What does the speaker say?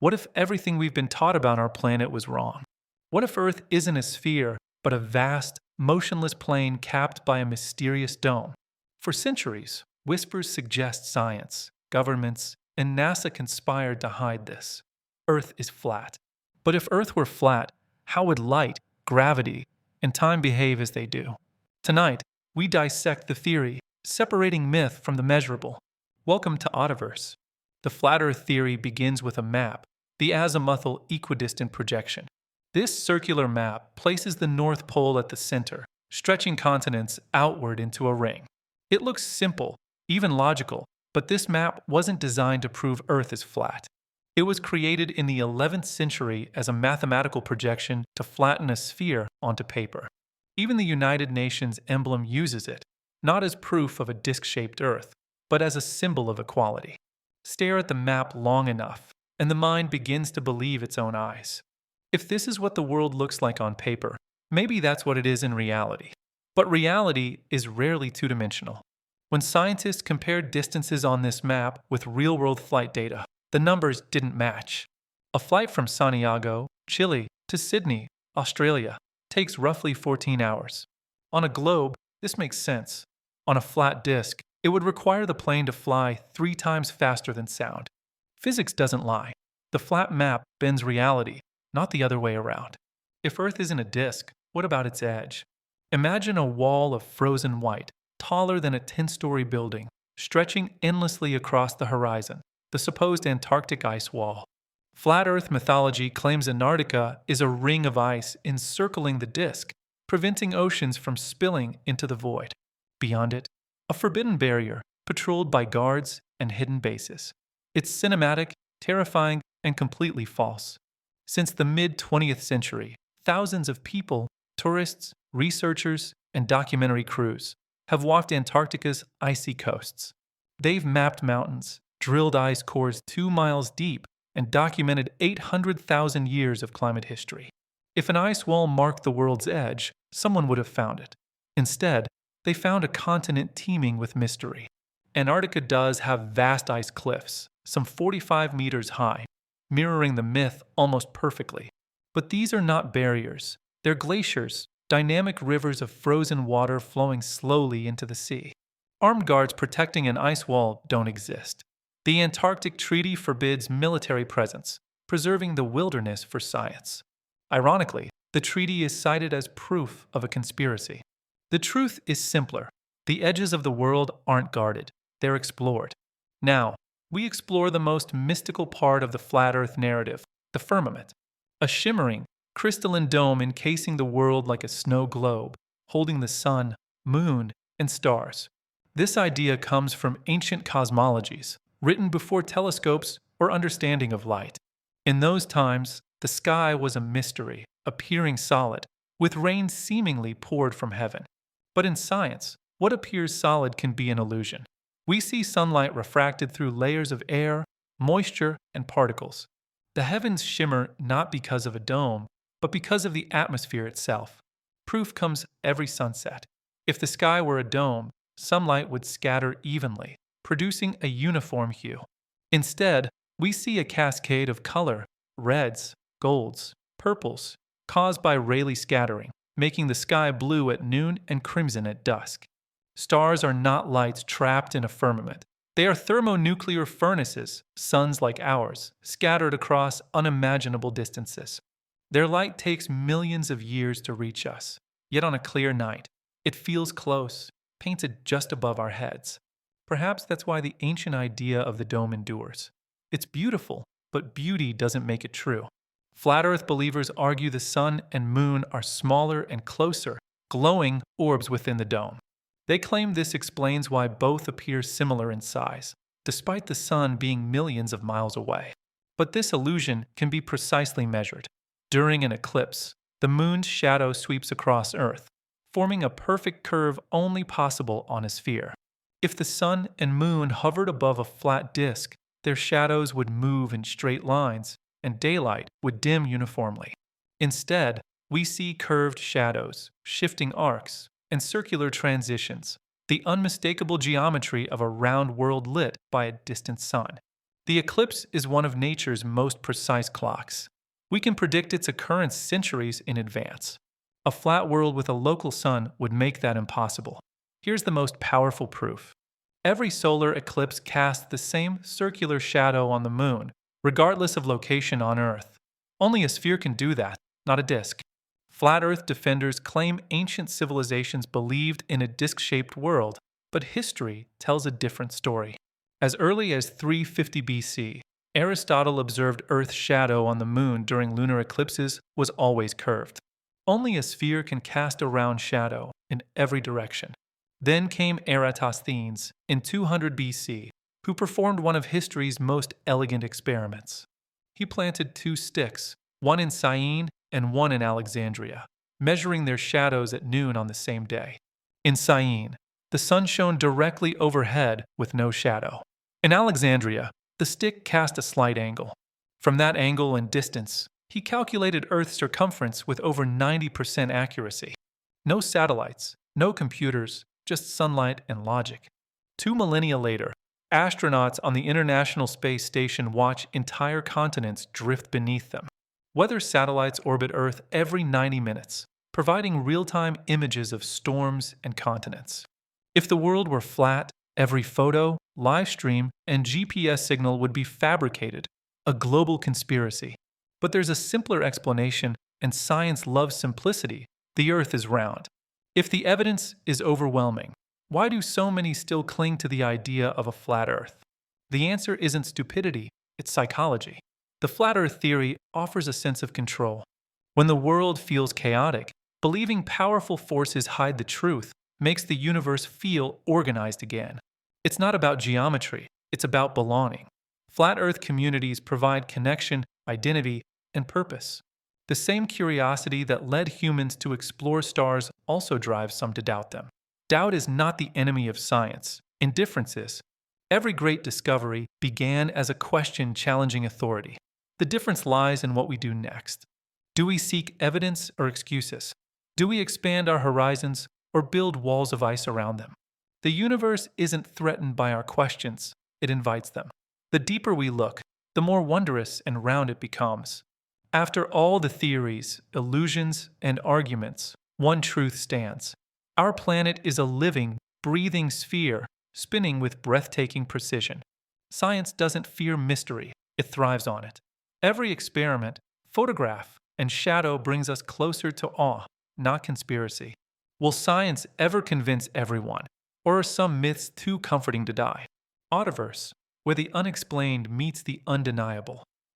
What if everything we've been taught about our planet was wrong? What if Earth isn't a sphere, but a vast, motionless plane capped by a mysterious dome? For centuries, whispers suggest science, governments, and NASA conspired to hide this. Earth is flat. But if Earth were flat, how would light, gravity, and time behave as they do? Tonight, we dissect the theory, separating myth from the measurable. Welcome to Oddiverse. The flat Earth theory begins with a map, the azimuthal equidistant projection. This circular map places the North Pole at the center, stretching continents outward into a ring. It looks simple, even logical, but this map wasn't designed to prove Earth is flat. It was created in the 11th century as a mathematical projection to flatten a sphere onto paper. Even the United Nations emblem uses it, not as proof of a disc-shaped Earth, but as a symbol of equality. Stare at the map long enough, and the mind begins to believe its own eyes. If this is what the world looks like on paper, maybe that's what it is in reality. But reality is rarely two-dimensional. When scientists compared distances on this map with real-world flight data, the numbers didn't match. A flight from Santiago, Chile, to Sydney, Australia, takes roughly 14 hours. On a globe, this makes sense. On a flat disk, it would require the plane to fly 3 times faster than sound. Physics doesn't lie. The flat map bends reality, not the other way around. If Earth isn't a disk, what about its edge? Imagine a wall of frozen white, taller than a 10-story building, stretching endlessly across the horizon, the supposed Antarctic ice wall. Flat Earth mythology claims Antarctica is a ring of ice encircling the disk, preventing oceans from spilling into the void. Beyond it, a forbidden barrier, patrolled by guards and hidden bases. It's cinematic, terrifying, and completely false. Since the mid-20th century, thousands of people, tourists, researchers, and documentary crews have walked Antarctica's icy coasts. They've mapped mountains, drilled ice cores 2 miles deep, and documented 800,000 years of climate history. If an ice wall marked the world's edge, someone would have found it. Instead, they found a continent teeming with mystery. Antarctica does have vast ice cliffs, some 45 meters high, mirroring the myth almost perfectly. But these are not barriers. They're glaciers, dynamic rivers of frozen water flowing slowly into the sea. Armed guards protecting an ice wall don't exist. The Antarctic Treaty forbids military presence, preserving the wilderness for science. Ironically, the treaty is cited as proof of a conspiracy. The truth is simpler. The edges of the world aren't guarded. They're explored. Now, we explore the most mystical part of the flat Earth narrative, the firmament. A shimmering, crystalline dome encasing the world like a snow globe, holding the sun, moon, and stars. This idea comes from ancient cosmologies, written before telescopes or understanding of light. In those times, the sky was a mystery, appearing solid, with rain seemingly poured from heaven. But in science, what appears solid can be an illusion. We see sunlight refracted through layers of air, moisture, and particles. The heavens shimmer not because of a dome, but because of the atmosphere itself. Proof comes every sunset. If the sky were a dome, sunlight would scatter evenly, producing a uniform hue. Instead, we see a cascade of color, reds, golds, purples, caused by Rayleigh scattering, making the sky blue at noon and crimson at dusk. Stars are not lights trapped in a firmament. They are thermonuclear furnaces, suns like ours, scattered across unimaginable distances. Their light takes millions of years to reach us, yet on a clear night, it feels close, painted just above our heads. Perhaps that's why the ancient idea of the dome endures. It's beautiful, but beauty doesn't make it true. Flat Earth believers argue the sun and moon are smaller and closer, glowing orbs within the dome. They claim this explains why both appear similar in size, despite the sun being millions of miles away. But this illusion can be precisely measured. During an eclipse, the moon's shadow sweeps across Earth, forming a perfect curve only possible on a sphere. If the sun and moon hovered above a flat disk, their shadows would move in straight lines, and daylight would dim uniformly. Instead, we see curved shadows, shifting arcs, and circular transitions, the unmistakable geometry of a round world lit by a distant sun. The eclipse is one of nature's most precise clocks. We can predict its occurrence centuries in advance. A flat world with a local sun would make that impossible. Here's the most powerful proof. Every solar eclipse casts the same circular shadow on the moon, regardless of location on Earth. Only a sphere can do that, not a disk. Flat Earth defenders claim ancient civilizations believed in a disk-shaped world, but history tells a different story. As early as 350 BC, Aristotle observed Earth's shadow on the moon during lunar eclipses was always curved. Only a sphere can cast a round shadow in every direction. Then came Eratosthenes in 200 BC, who performed one of history's most elegant experiments. He planted two sticks, one in Syene and one in Alexandria, measuring their shadows at noon on the same day. In Syene, the sun shone directly overhead with no shadow. In Alexandria, the stick cast a slight angle. From that angle and distance, he calculated Earth's circumference with over 90% accuracy. No satellites, no computers, just sunlight and logic. 2 millennia later, astronauts on the International Space Station watch entire continents drift beneath them. Weather satellites orbit Earth every 90 minutes, providing real-time images of storms and continents. If the world were flat, every photo, live stream, and GPS signal would be fabricated, a global conspiracy. But there's a simpler explanation, and science loves simplicity. The Earth is round. If the evidence is overwhelming, why do so many still cling to the idea of a flat Earth? The answer isn't stupidity, it's psychology. The flat Earth theory offers a sense of control. When the world feels chaotic, believing powerful forces hide the truth makes the universe feel organized again. It's not about geometry, it's about belonging. Flat Earth communities provide connection, identity, and purpose. The same curiosity that led humans to explore stars also drives some to doubt them. Doubt is not the enemy of science. Indifference is. Every great discovery began as a question challenging authority. The difference lies in what we do next. Do we seek evidence or excuses? Do we expand our horizons or build walls of ice around them? The universe isn't threatened by our questions, it invites them. The deeper we look, the more wondrous and round it becomes. After all the theories, illusions, and arguments, one truth stands. Our planet is a living, breathing sphere, spinning with breathtaking precision. Science doesn't fear mystery, it thrives on it. Every experiment, photograph, and shadow brings us closer to awe, not conspiracy. Will science ever convince everyone, or are some myths too comforting to die? Oddiverse, where the unexplained meets the undeniable.